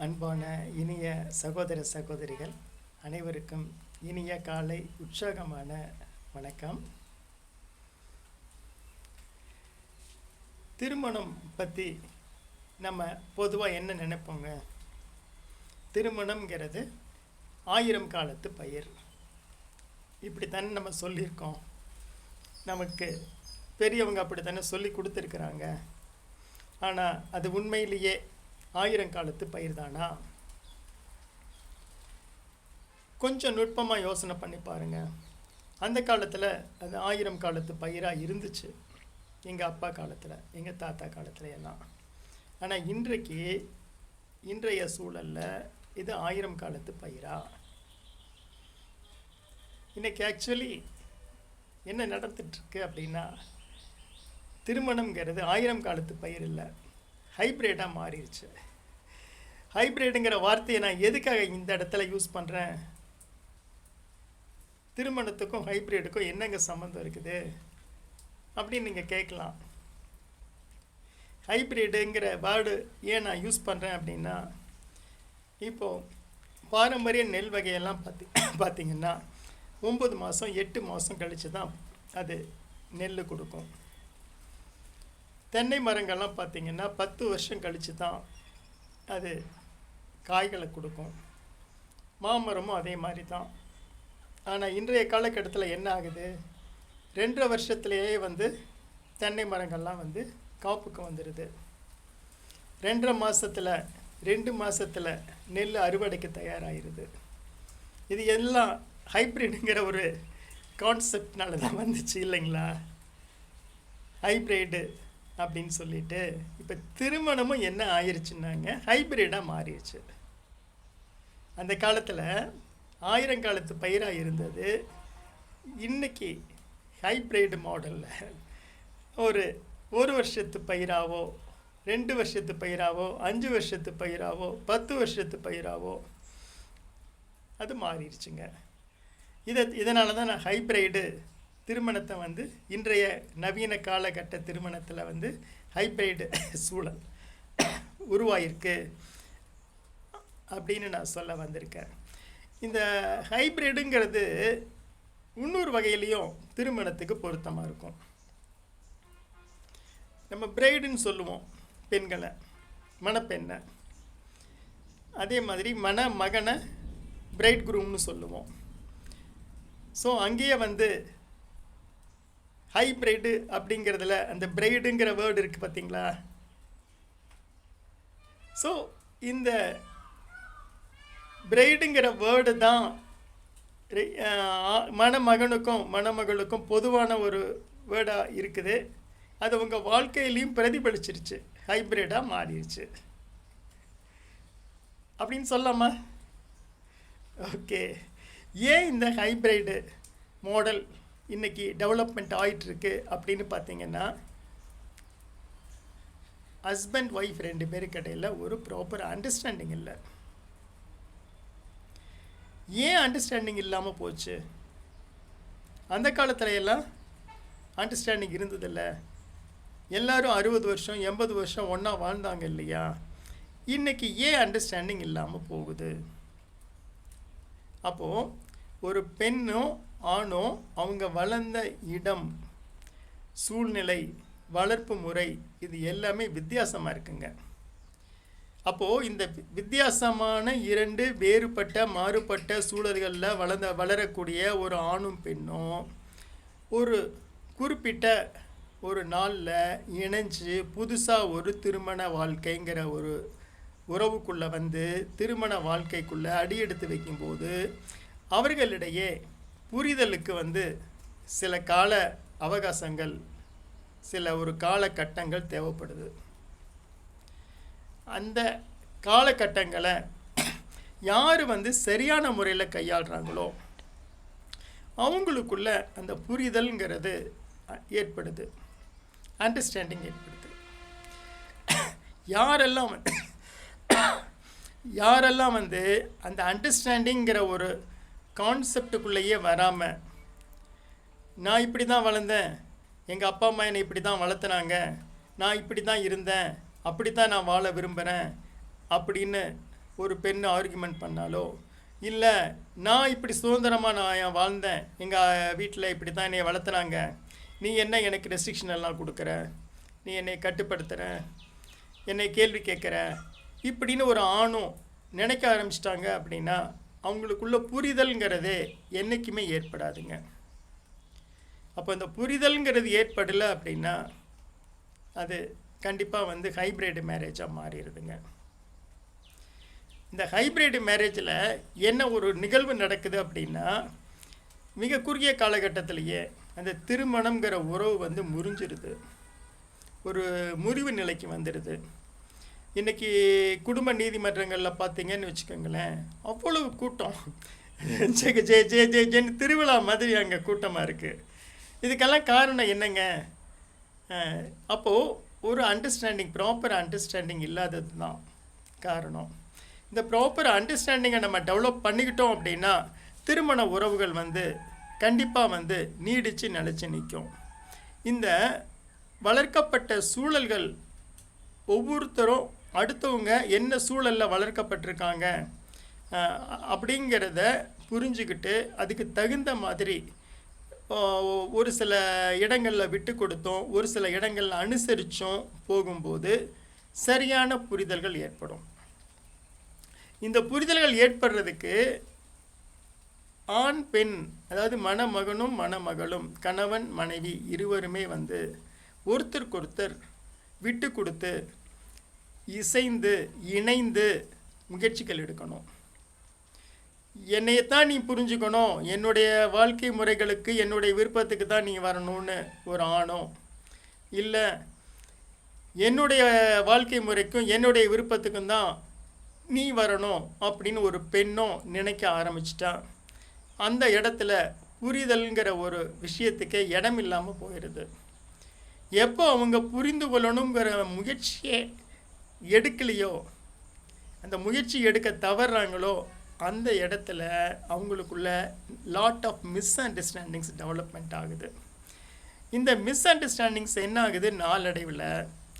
அன்பான இனிய சகோதர சகோதரிகள் அனைவருக்கும் இனிய காலை உற்சாகமான வணக்கம். திருமணம் பற்றி நம்ம பொதுவாக என்ன நினைப்போங்க? திருமணம்ங்கிறது 1000 காலத்து பயிர், இப்படித்தானே நம்ம சொல்லியிருக்கோம். நமக்கு பெரியவங்க அப்படித்தானே சொல்லி கொடுத்துருக்குறாங்க. ஆனால் அது உண்மையிலேயே 1000 காலத்து பயிர் தானா? கொஞ்சம் நுட்பமாக யோசனை பண்ணி பாருங்கள். அந்த காலத்தில் அது 1000 காலத்து பயிராக இருந்துச்சு, எங்கள் அப்பா காலத்தில், எங்கள் தாத்தா காலத்தில் எல்லாம். ஆனால் இன்றைய சூழலில் இது 1000 காலத்து பயிரா? இன்றைக்கி ஆக்சுவலி என்ன நடந்துட்டுருக்கு அப்படின்னா, திருமணம்ங்கிறது 1000 காலத்து பயிர் இல்லை, ஹைப்ரிட்டாக மாறிடுச்சு. ஹைப்ரிட்டுங்கிற வார்த்தையை நான் எதுக்காக இந்த இடத்துல யூஸ் பண்ணுறேன்? திருமணத்துக்கும் ஹைப்ரிட்டுக்கும் என்னங்க சம்மந்தம் இருக்குது அப்படின்னு நீங்கள் கேட்கலாம். ஹைப்ரிட்டுங்கிற வேர்டு ஏன் நான் யூஸ் பண்ணுறேன் அப்படின்னா, இப்போது பாரம்பரிய நெல் வகையெல்லாம் பார்த்திங்கன்னா 9 மாதம் 8 மாதம் கழித்து தான் அது நெல் கொடுக்கும். தென்னை மரங்கள்லாம் பார்த்திங்கன்னா 10 வருஷம் கழித்து தான் அது காய்களை கொடுக்கும். மாமரமும் அதே மாதிரி தான். ஆனால் இன்றைய காலகட்டத்தில் என்ன ஆகுது? 2.5 வருஷத்துலேயே தென்னை மரங்கள்லாம் காப்புக்கு வந்துடுது. 2 மாதத்தில் நெல் அறுவடைக்கு தயாராகிடுது. இது எல்லாம் ஹைப்ரிட்டுங்கிற ஒரு கான்செப்ட்னால தான் வந்துச்சு இல்லைங்களா? ஹைப்ரிட்டு அப்படின்னு சொல்லிட்டு இப்போ திருமணமும் என்ன ஆயிடுச்சுன்னாங்க, ஹைப்ரிட்டாக மாறிடுச்சு. அந்த காலத்தில் 1000 காலத்து பயிராக இருந்தது, இன்னைக்கு ஹைப்ரிட் மாடலில் ஒரு வருஷத்து பயிராவோ, 2 வருஷத்து பயிராவோ, 5 வருஷத்து பயிராவோ, 10 வருஷத்து பயிராவோ அது மாறிடுச்சுங்க. இதனால தான் நான் ஹைப்ரிடு திருமணத்தை இன்றைய நவீன காலகட்ட திருமணத்தில் ஹைப்ரிட் சூழல் உருவாயிருக்கு அப்படின்னு நான் சொல்ல வந்திருக்கேன். இந்த ஹைப்ரிடுங்கிறது இன்னொரு வகையிலையும் திருமணத்துக்கு பொருத்தமாக இருக்கும். நம்ம பிரைடுன்னு சொல்லுவோம் பெண்களை, மணப்பெண்ணை. அதே மாதிரி மகனை பிரைட் குரூம்னு சொல்லுவோம். ஸோ அங்கேயே ஹைப்ரிட்டு அப்படிங்கிறதுல அந்த பிரைடுங்கிற வேர்டு இருக்குது பார்த்தீங்களா? ஸோ இந்த பிரைடுங்கிற வேர்டு தான் மணமகனுக்கும் மணமகளுக்கும் பொதுவான ஒரு வேர்டாக இருக்குது. அது உங்கள் வாழ்க்கையிலையும் பிரதிபலிச்சிருச்சு, ஹைப்ரிட்டாக மாறிடுச்சு அப்படின்னு சொல்லாமா? ஓகே, ஏன் இந்த ஹைப்ரிடு மாடல் இன்றைக்கி டெவலப்மெண்ட் ஆகிட்டுருக்கு அப்படின்னு பார்த்தீங்கன்னா, ஹஸ்பண்ட் ஒய்ஃப் 2 பேருக்கு இடையில் ஒரு ப்ராப்பர் அண்டர்ஸ்டாண்டிங் இல்லை. ஏன் அண்டர்ஸ்டாண்டிங் இல்லாமல் போச்சு? அந்த காலத்துல எல்லாம் அண்டர்ஸ்டாண்டிங் இருந்ததில்ல. எல்லோரும் 60 வருஷம் 80 வருஷம் ஒன்றா வாழ்ந்தாங்க இல்லையா? இன்றைக்கி ஏன் அண்டர்ஸ்டாண்டிங் இல்லாமல் போகுது? அப்போது ஒரு பெண்ணும் ஆணோ அவங்க வளர்ந்த இடம், சூழ்நிலை, வளர்ப்பு முறை, இது எல்லாமே வித்தியாசமாக இருக்குங்க. அப்போது இந்த வித்தியாசமான 2 வேறுபட்ட மாறுபட்ட சூழல்களில் வளரக்கூடிய ஒரு ஆணும் பெண்ணும் ஒரு குறிப்பிட்ட ஒரு நாளில் இணைஞ்சு புதுசாக ஒரு திருமண வாழ்க்கைங்கிற ஒரு உறவுக்குள்ளே திருமண வாழ்க்கைக்குள்ளே அடியெடுத்து வைக்கும்போது அவர்களிடையே புரிதலுக்கு சில கால அவகாசங்கள், சில ஒரு காலகட்டங்கள் தேவைப்படுது. அந்த காலகட்டங்களை யார் சரியான முறையில் கையாளுறாங்களோ அவங்களுக்குள்ள அந்த புரிதல்ங்கிறது ஏற்படுது, அண்டர்ஸ்டாண்டிங் ஏற்படுது. யாரெல்லாம் அந்த அண்டர்ஸ்டாண்டிங்கிற ஒரு கான்செப்டுக்குள்ளேயே வராமல், நான் இப்படி தான் வளர்ந்தேன், எங்கள் அப்பா அம்மா என்னை இப்படி தான் வளர்த்துனாங்க, நான் இப்படி தான் இருந்தேன், அப்படி தான் நான் வாழ விரும்புகிறேன் அப்படின்னு ஒரு பெண் ஆர்குமெண்ட் பண்ணாலோ, இல்லை நான் இப்படி சுதந்திரமாக நான் வாழ்ந்தேன், எங்கள் வீட்டில் இப்படி தான் என்னை வளர்த்துனாங்க, நீ என்ன எனக்கு ரெஸ்ட்ரிக்ஷன் எல்லாம் கொடுக்குற, நீ என்னை கட்டுப்படுத்துகிற, என்னை கேள்வி கேட்குற, இப்படின்னு ஒரு ஆணும் நினைக்க ஆரம்பிச்சிட்டாங்க அப்படின்னா அவங்களுக்குள்ள புரிதல்ங்கிறதே என்றைக்குமே ஏற்படாதுங்க. அப்போ இந்த புரிதல்ங்கிறது ஏற்படலை அப்படின்னா அது கண்டிப்பாக ஹைப்ரிட் மேரேஜாக மாறிடுதுங்க. இந்த ஹைப்ரிட் மேரேஜில் என்ன ஒரு நிகழ்வு நடக்குது அப்படின்னா, மிக குறுகிய காலகட்டத்திலேயே அந்த திருமணங்கிற உறவு முறிஞ்சிருது, ஒரு முறிவு நிலைக்கு வந்துடுது. இன்றைக்கி குடும்ப நீதிமன்றங்களில் பார்த்தீங்கன்னு வச்சுக்கோங்களேன், அவ்வளவு கூட்டம், ஜெக ஜே ஜே ஜே ஜென்னு திருவிழா மாதிரி அங்கே கூட்டமாக இருக்குது. இதுக்கெல்லாம் காரணம் என்னங்க? அப்போது ஒரு அண்டர்ஸ்டாண்டிங், ப்ராப்பர் அண்டர்ஸ்டாண்டிங் இல்லாதது தான் காரணம். இந்த ப்ராப்பர் அண்டர்ஸ்டாண்டிங்கை நம்ம டெவலப் பண்ணிக்கிட்டோம் அப்படின்னா திருமண உறவுகள் கண்டிப்பாக நீடித்து நிலச்சி நிற்கும். இந்த வளர்க்கப்பட்ட சூழல்கள் ஒவ்வொருத்தரும் அடுத்தவங்க என்ன சூழலில் வளர்க்கப்பட்டிருக்காங்க அப்படிங்கிறத புரிஞ்சுக்கிட்டு அதுக்கு தகுந்த மாதிரி ஒரு சில இடங்களில் விட்டு கொடுத்தோம், ஒரு சில இடங்களில் அனுசரித்தோம் போகும்போது சரியான புரிதல்கள் ஏற்படும். இந்த புரிதல்கள் ஏற்படுறதுக்கு ஆண் பெண், அதாவது மணமகனும் மணமகளும், கணவன் மனைவி இருவருமே ஒருத்தருக்கொருத்தர் விட்டு கொடுத்து இசைந்து இணைந்து முயற்சிகள் எடுக்கணும். என்னையத்தான் நீ புரிஞ்சுக்கணும், என்னுடைய வாழ்க்கை முறைகளுக்கு என்னுடைய விருப்பத்துக்கு தான் நீ வரணும்னு ஒரு ஆணோ, இல்லை என்னுடைய வாழ்க்கை முறைக்கும் என்னுடைய விருப்பத்துக்கும் தான் நீ வரணும் அப்படின்னு ஒரு பெண்ணோ நினைக்க ஆரம்பிச்சிட்டா அந்த இடத்துல புரிதல்ங்கிற ஒரு விஷயத்துக்கே இடம் இல்லாமல் போயிடுது. எப்போ அவங்க புரிந்து கொள்ளணுங்கிற முயற்சியே எடுக்கலையோ, அந்த முயற்சி எடுக்க தவறுறாங்களோ, அந்த இடத்துல அவங்களுக்குள்ள lot of misunderstandings development ஆகுது. இந்த மிஸ் அண்டர்ஸ்டாண்டிங்ஸ் என்ன ஆகுது, நாளடைவில்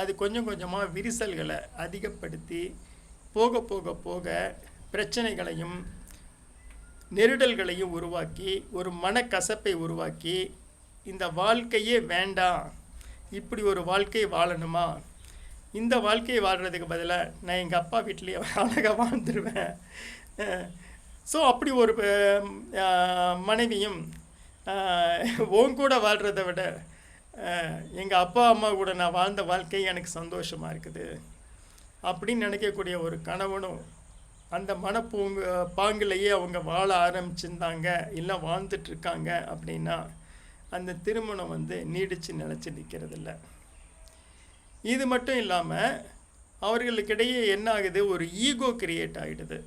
அது கொஞ்சம் கொஞ்சமாக விரிசல்களை அதிகப்படுத்தி போக போக போக பிரச்சனைகளையும் நெருடல்களையும் உருவாக்கி ஒரு மனக்கசப்பை உருவாக்கி இந்த வாழ்க்கையே வேண்டாம், இப்படி ஒரு வாழ்க்கை வாழணுமா, இந்த வாழ்க்கையை வாழ்கிறதுக்கு பதிலாக நான் எங்கள் அப்பா வீட்டிலேயே அழகாக வாழ்ந்துருவேன். ஸோ அப்படி ஒரு மனைவியும் உன் கூட வாழ்கிறத விட எங்கள் அப்பா அம்மா கூட நான் வாழ்ந்த வாழ்க்கை எனக்கு சந்தோஷமாக இருக்குது அப்படின்னு நினைக்கக்கூடிய ஒரு கணவனும் அந்த பாங்கிலேயே அவங்க வாழ ஆரம்பிச்சிருந்தாங்க, இல்லை வாழ்ந்துட்டுருக்காங்க அப்படின்னா அந்த திருமணம் நீடித்து நிலச்சி நிற்கிறதில்ல. இது மட்டும் இல்லாமல் அவர்களுக்கிடையே என்ன ஆகுது, ஒரு ஈகோ கிரியேட் ஆகிடுது.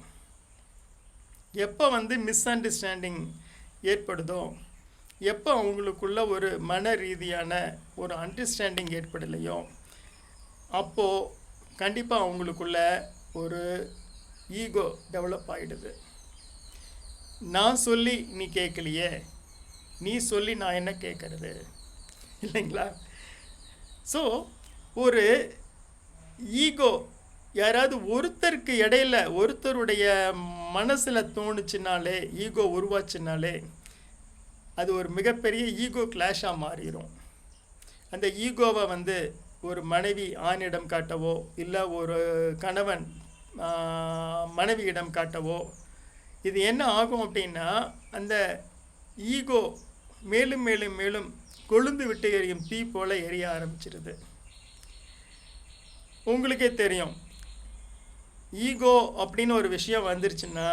எப்போ மிஸ் அண்டர்ஸ்டாண்டிங் ஏற்படுதோ, எப்போ அவங்களுக்குள்ள ஒரு மன ரீதியான ஒரு அண்டர்ஸ்டாண்டிங் ஏற்படலையோ, அப்போது கண்டிப்பாக அவங்களுக்குள்ள ஒரு ஈகோ டெவலப் ஆகிடுது. நான் சொல்லி நீ கேட்கலையே, நீ சொல்லி நான் என்ன கேட்கறது, இல்லைங்களா? ஸோ ஒரு ஈகோ யாராவது ஒருத்தருக்கு இடையில ஒருத்தருடைய மனசில் தோணுச்சுனாலே, ஈகோ உருவாச்சுனாலே அது ஒரு மிகப்பெரிய ஈகோ கிளாஷாக மாறிடும். அந்த ஈகோவை ஒரு மனைவி ஆணிடம் காட்டவோ, இல்லை ஒரு கணவன் மனைவியிடம் காட்டவோ, இது என்ன ஆகும் அப்படின்னா அந்த ஈகோ மேலும் மேலும் மேலும் கொழுந்து விட்டு எரியும் தீ போல எரிய ஆரம்பிச்சிருது. உங்களுக்கே தெரியும், ஈகோ அப்படின்னு ஒரு விஷயம் வந்துருச்சுன்னா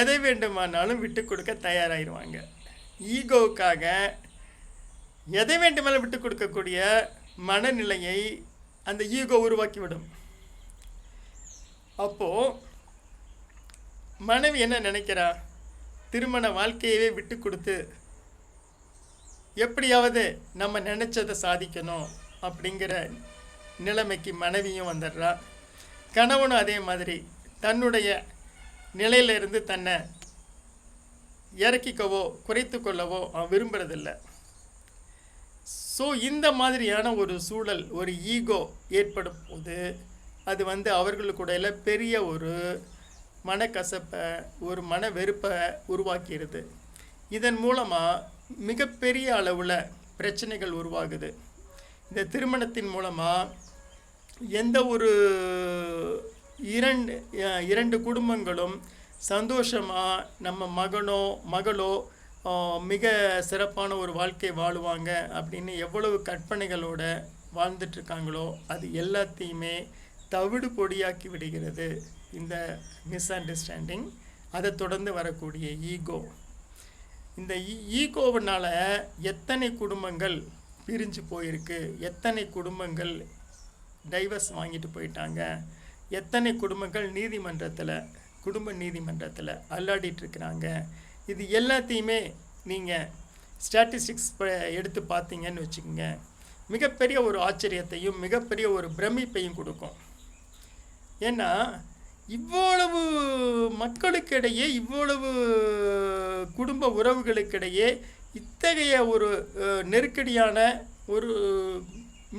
எதை வேண்டுமானாலும் விட்டு கொடுக்க தயாராகிடுவாங்க. ஈகோவுக்காக எதை வேண்டுமானாலும் விட்டு கொடுக்கக்கூடிய மனநிலையை அந்த ஈகோ உருவாக்கிவிடும். அப்போது மனைவி என்ன நினைக்கிறா, திருமண வாழ்க்கையவே விட்டு கொடுத்து எப்படியாவது நம்ம நினச்சதை சாதிக்கணும் அப்படிங்கிற நிலைமைக்கு மனைவியும் வந்துடுறா. கணவனும் அதே மாதிரி தன்னுடைய நிலையிலிருந்து தன்னை இறக்கிக்கவோ குறைத்து கொள்ளவோ அவன் விரும்புறதில்லை. ஸோ இந்த மாதிரியான ஒரு சூழல், ஒரு ஈகோ ஏற்படும் போது அது அவர்களுக்குடைய பெரிய ஒரு மனக்கசப்பை, ஒரு மன வெறுப்பை உருவாக்கிடுது. இதன் மூலமாக மிகப்பெரிய அளவில் பிரச்சனைகள் உருவாகுது. இந்த திருமணத்தின் மூலமாக எந்த ஒரு இரண்டு குடும்பங்களும் சந்தோஷமாக நம்ம மகனோ மகளோ மிக சிறப்பான ஒரு வாழ்க்கை வாழுவாங்க அப்படின்னு எவ்வளவு கற்பனைகளோட வாழ்ந்துட்டுருக்காங்களோ அது எல்லாத்தையுமே தவிடு பொடியாக்கி விடுகிறது இந்த மிஸ் அண்டர்ஸ்டாண்டிங். அதை தொடர்ந்து வரக்கூடிய ஈகோ. இந்த ஈகோவினால் எத்தனை குடும்பங்கள் பிரிஞ்சு போயிருக்கு, எத்தனை குடும்பங்கள் டைவர்ஸ் வாங்கிட்டு போயிட்டாங்க, எத்தனை குடும்பங்கள் குடும்ப நீதிமன்றத்தில் அல்லாடிட்டுருக்குறாங்க. இது எல்லாத்தையுமே நீங்கள் ஸ்டாட்டிஸ்டிக்ஸ் எடுத்து பார்த்தீங்கன்னு வச்சுக்கோங்க, மிகப்பெரிய ஒரு ஆச்சரியத்தையும் மிகப்பெரிய ஒரு பிரமிப்பையும் கொடுக்கும். ஏன்னா இவ்வளவு மக்களுக்கிடையே, இவ்வளவு குடும்ப உறவுகளுக்கிடையே இத்தகைய ஒரு நெருக்கடியான ஒரு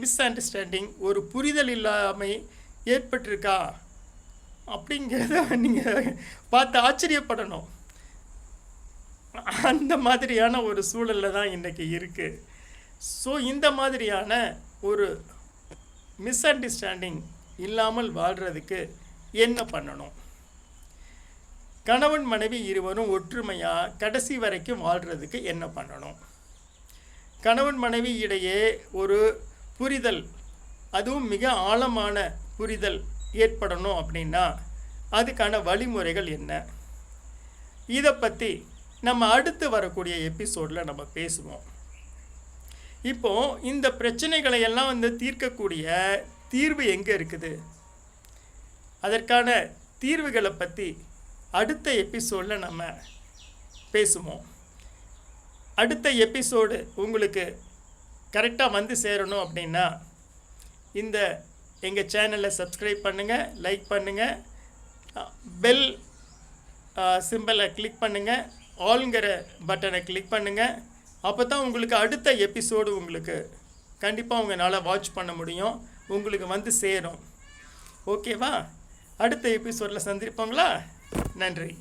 மிஸ் அண்டர்ஸ்டாண்டிங், ஒரு புரிதல் இல்லாமை ஏற்பட்டிருக்கா அப்படிங்கிறத நீங்கள் பார்த்து ஆச்சரியப்படணும். அந்த மாதிரியான ஒரு சூழலில் தான் இன்றைக்கி இருக்குது. ஸோ இந்த மாதிரியான ஒரு மிஸ் அண்டர்ஸ்டாண்டிங் இல்லாமல் வாழ்கிறதுக்கு என்ன பண்ணணும்? கணவன் மனைவி இருவரும் ஒற்றுமையாக கடைசி வரைக்கும் வாழ்கிறதுக்கு என்ன பண்ணணும்? கணவன் மனைவி இடையே ஒரு புரிதல், அதுவும் மிக ஆழமான புரிதல் ஏற்படணும் அப்படின்னா அதுக்கான வழிமுறைகள் என்ன? இதை பற்றி நம்ம அடுத்து வரக்கூடிய எபிசோடில் நம்ம பேசுவோம். இப்போது இந்த பிரச்சனைகளை எல்லாம் தீர்க்கக்கூடிய தீர்வு எங்கே இருக்குது, அதற்கான தீர்வுகளை பற்றி அடுத்த எபிசோடில் நம்ம பேசுவோம். அடுத்த எபிசோடு உங்களுக்கு கரெக்டாக சேரணும் அப்படின்னா இந்த எங்கள் சேனலை சப்ஸ்கிரைப் பண்ணுங்கள், லைக் பண்ணுங்கள், பெல் சிம்பலை கிளிக் பண்ணுங்கள், ஆல்ங்கிற பட்டனை கிளிக் பண்ணுங்கள். அப்போ தான் உங்களுக்கு அடுத்த எபிசோடு உங்களுக்கு கண்டிப்பாக உங்களால் வாட்ச் பண்ண முடியும், உங்களுக்கு சேரும். ஓகேவா? அடுத்த எபிசோடில் சந்திப்போங்களா? நன்றி.